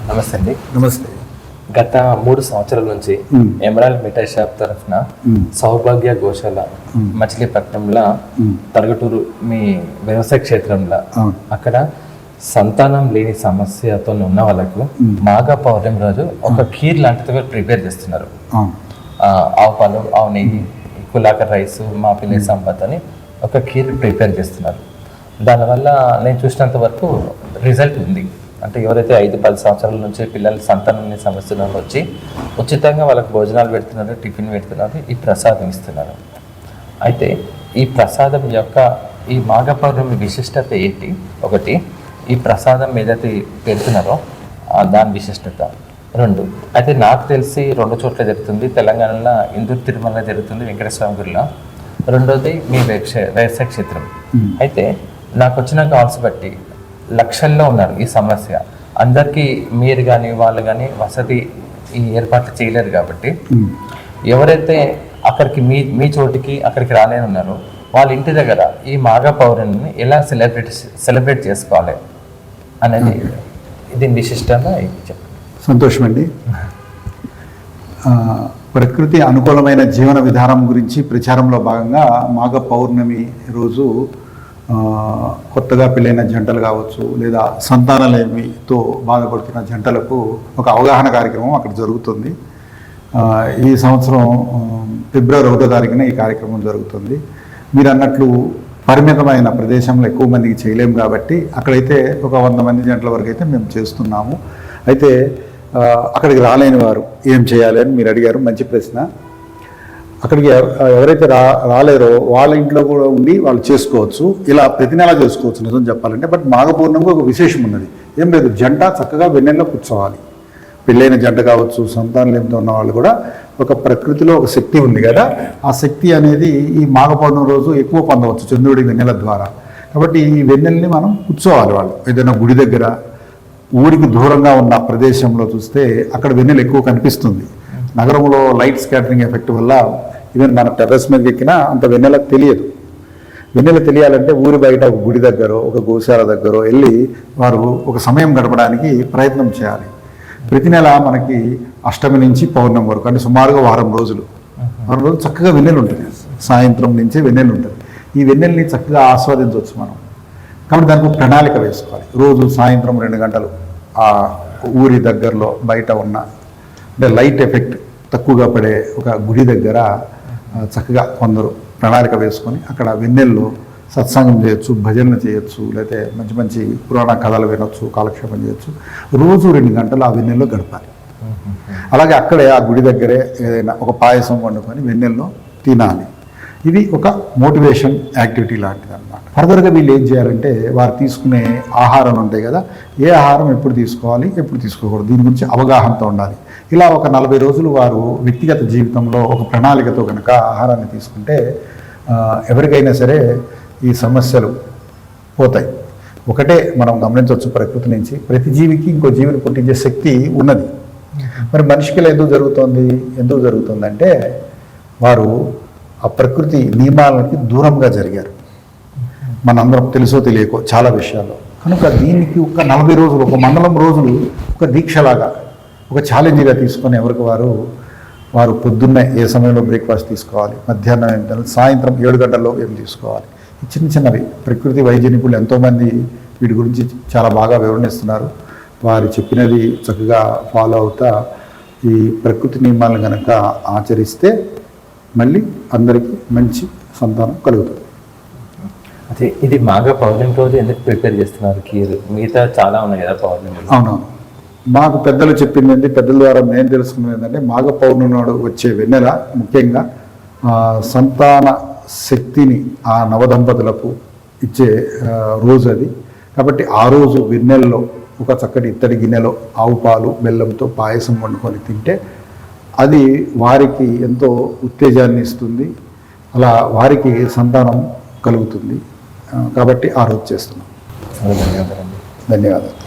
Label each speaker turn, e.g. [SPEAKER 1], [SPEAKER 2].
[SPEAKER 1] నమస్తే అండి.
[SPEAKER 2] నమస్తే.
[SPEAKER 1] గత 3 సంవత్సరాల నుంచి ఎమరాల్డ్ మిఠాయి షాప్ తరఫున సౌభాగ్య గోశాల మచిలీపట్నంలో తరగటూరు మీ వ్యవసాయ క్షేత్రంలో అక్కడ సంతానం లేని సమస్యతో ఉన్న వాళ్ళకు మాఘ పౌర్ణమి రోజు ఒక ఖీర్ లాంటిది ప్రిపేర్ చేస్తున్నారు. ఆవు పాలు, ఆవు నెయ్యి, కులాకర్ రైస్, మా పిల్లి సంపత్ అని ఒక ఖీర్ ప్రిపేర్ చేస్తున్నారు. దానివల్ల నేను చూసినంత వరకు రిజల్ట్ ఉంది. అంటే ఎవరైతే 5-10 సంవత్సరాల నుంచి పిల్లలు సంతానం సమస్యలు వచ్చి ఉచితంగా వాళ్ళకి భోజనాలు పెడుతున్నారు, టిఫిన్ పెడుతున్నారు, ఈ ప్రసాదం ఇస్తున్నారు. అయితే ఈ ప్రసాదం యొక్క ఈ మాఘ పౌర్ణమి విశిష్టత ఏంటి? ఒకటి, ఈ ప్రసాదం ఏదైతే పెడుతున్నారో దాని విశిష్టత. 2, అయితే నాకు తెలిసి 2 చోట్ల జరుగుతుంది. తెలంగాణలో ఇందూరు తిరుమల జరుగుతుంది, వెంకటేశ్వర గుడిలో. 2వది మీ వ్యవసాయ క్షేత్రం. అయితే నాకు వచ్చిన కాల్స్ బట్టి లక్షల్లో ఉన్నారు ఈ సమస్య. అందరికీ మీరు కానీ వాళ్ళు కానీ వసతి ఈ ఏర్పాట్లు చేయలేరు. కాబట్టి ఎవరైతే అక్కడికి మీ చోటికి అక్కడికి రాలేని ఉన్నారో వాళ్ళ ఇంటి దగ్గర ఈ మాఘ పౌర్ణమిని ఎలా సెలబ్రేట్ చేసుకోవాలి అనేది దీని విశిష్టంగా చెప్పండి.
[SPEAKER 2] సంతోషం అండి. ప్రకృతి అనుకూలమైన జీవన విధానం గురించి ప్రచారంలో భాగంగా మాఘ పౌర్ణమి రోజు కొత్తగా పెళ్ళైన జంటలు కావచ్చు, లేదా సంతానలేమితో బాధపడుతున్న జంటలకు ఒక అవగాహన కార్యక్రమం అక్కడ జరుగుతుంది. ఈ సంవత్సరం ఫిబ్రవరి 1వ తారీఖున ఈ కార్యక్రమం జరుగుతుంది. మీరు అన్నట్లు పరిమితమైన ప్రదేశంలో ఎక్కువ మందికి చేయలేము కాబట్టి అక్కడైతే ఒక 100 మంది జంటల వరకు అయితే మేము చేస్తున్నాము. అయితే అక్కడికి రాలేని వారు ఏం చేయాలి అని మీరు అడిగారు, మంచి ప్రశ్న. అక్కడికి ఎవరైతే రాలేరో వాళ్ళ ఇంట్లో కూడా ఉండి వాళ్ళు చేసుకోవచ్చు. ఇలా ప్రతి నెల చేసుకోవచ్చు నిజం చెప్పాలంటే. బట్ మాఘ పౌర్ణమికి ఒక విశేషం ఉన్నది. ఏం లేదు, జంట చక్కగా వెన్నెల్లో కూర్చోవాలి. పెళ్ళైన జంట కావచ్చు, సంతానలేమితో ఉన్న వాళ్ళు కూడా ఒక ప్రకృతిలో ఒక శక్తి ఉంది కదా, ఆ శక్తి అనేది ఈ మాఘ పౌర్ణమి రోజు ఎక్కువ పొందవచ్చు చంద్రుడి వెన్నెల ద్వారా. కాబట్టి ఈ వెన్నెల్ని మనం కూర్చోవాలి. వాళ్ళు ఏదైనా గుడి దగ్గర, ఊరికి దూరంగా ఉన్న ప్రదేశంలో చూస్తే అక్కడ వెన్నెల ఎక్కువ కనిపిస్తుంది. నగరంలో లైట్ స్కాటరింగ్ ఎఫెక్ట్ వల్ల ఈవెన్ మన టెర్రస్ మీదకి ఎక్కినా అంత వెన్నెల తెలియదు. వెన్నెల తెలియాలంటే ఊరి బయట ఒక గుడి దగ్గర, ఒక గోశాల దగ్గర వెళ్ళి వారు ఒక సమయం గడపడానికి ప్రయత్నం చేయాలి. ప్రతి నెల మనకి అష్టమి నుంచి పౌర్ణమి వరకు అంటే సుమారుగా వారం రోజులు చక్కగా వెన్నెలు ఉంటుంది. సాయంత్రం నుంచే వెన్నెలు ఉంటుంది. ఈ వెన్నెల్ని చక్కగా ఆస్వాదించవచ్చు మనం. కాబట్టి దానికి ఒక ప్రణాళిక వేసుకోవాలి. రోజు సాయంత్రం 2 గంటలు ఆ ఊరి దగ్గరలో బయట ఉన్న అంటే లైట్ ఎఫెక్ట్ తక్కువగా పడే ఒక గుడి దగ్గర చక్కగా కొందరు ప్రణాళిక వేసుకొని అక్కడ వెన్నెల్లో సత్సంగం చేయొచ్చు, భజనలు చేయొచ్చు, లేకపోతే మంచి మంచి పురాణ కథలు వినొచ్చు, కాలక్షేపం చేయొచ్చు. రోజు 2 గంటలు ఆ వెన్నెల్లో గడపాలి. అలాగే అక్కడే ఆ గుడి దగ్గరే ఏదైనా ఒక పాయసం వండుకొని వెన్నెల్లో తినాలి. ఇది ఒక మోటివేషన్ యాక్టివిటీ లాంటిది అన్నమాట. ఫర్దర్గా వీళ్ళు ఏం చేయాలంటే వారు తీసుకునే ఆహారాలు ఉంటాయి కదా, ఏ ఆహారం ఎప్పుడు తీసుకోవాలి, ఎప్పుడు తీసుకోకూడదు, దీని గురించి అవగాహనతో ఉండాలి. ఇలా ఒక 40 రోజులు వారు వ్యక్తిగత జీవితంలో ఒక ప్రణాళికతో కనుక ఆహారాన్ని తీసుకుంటే ఎవరికైనా సరే ఈ సమస్యలు పోతాయి. ఒకటే మనం గమనించవచ్చు, ప్రకృతి నుంచి ప్రతి జీవికి ఇంకో జీవిని పుట్టించే శక్తి ఉన్నది. మరి మనిషికి ఎందుకు జరుగుతుందంటే వారు ఆ ప్రకృతి నియమాలకి దూరంగా జరిగారు. మనందరం తెలుసో తెలియకో చాలా విషయాల్లో. కనుక దీనికి ఒక 40 రోజులు, ఒక మండలం రోజులు ఒక దీక్షలాగా, ఒక ఛాలెంజ్గా తీసుకొని ఎవరికి వారు పొద్దున్నే ఏ సమయంలో బ్రేక్ఫాస్ట్ తీసుకోవాలి, మధ్యాహ్నం ఏం తినాలి, సాయంత్రం 7 గంటల్లో ఏం తీసుకోవాలి, ఈ చిన్నవి ప్రకృతి వైద్య నిపుణులు ఎంతోమంది వీటి గురించి చాలా బాగా వివరణిస్తున్నారు. వారు చెప్పినది చక్కగా ఫాలో అవుతా ఈ ప్రకృతి నియమాలను కనుక ఆచరిస్తే మళ్ళీ అందరికీ మంచి సంతానం కలుగుతుంది.
[SPEAKER 1] అదే ఇది మాఘ పౌర్ణమి రోజు ఎందుకు ప్రిపేర్ చేస్తున్నారు ఖీర్? మిగతా చాలా ఉన్నాయి కదా పౌర్ణమి.
[SPEAKER 2] అవునవును. మాకు పెద్దలు చెప్పింది, పెద్దల ద్వారా నేను తెలుసుకున్నది ఏంటంటే మాఘ పౌర్ణమి నాడు వచ్చే వెన్నెల ముఖ్యంగా సంతాన శక్తిని ఆ నవదంపతులకు ఇచ్చే రోజు అది. కాబట్టి ఆ రోజు వెన్నెల్లో ఒక చక్కటి ఇత్తడి గిన్నెలో ఆవు పాలు బెల్లంతో పాయసం వండుకొని తింటే అది వారికి ఎంతో ఉత్తేజాన్ని ఇస్తుంది. అలా వారికి సంతానం కలుగుతుంది. కాబట్టి ఆ రోజు చేస్తున్నాం.
[SPEAKER 1] ధన్యవాదాలు.
[SPEAKER 2] ధన్యవాదాలు.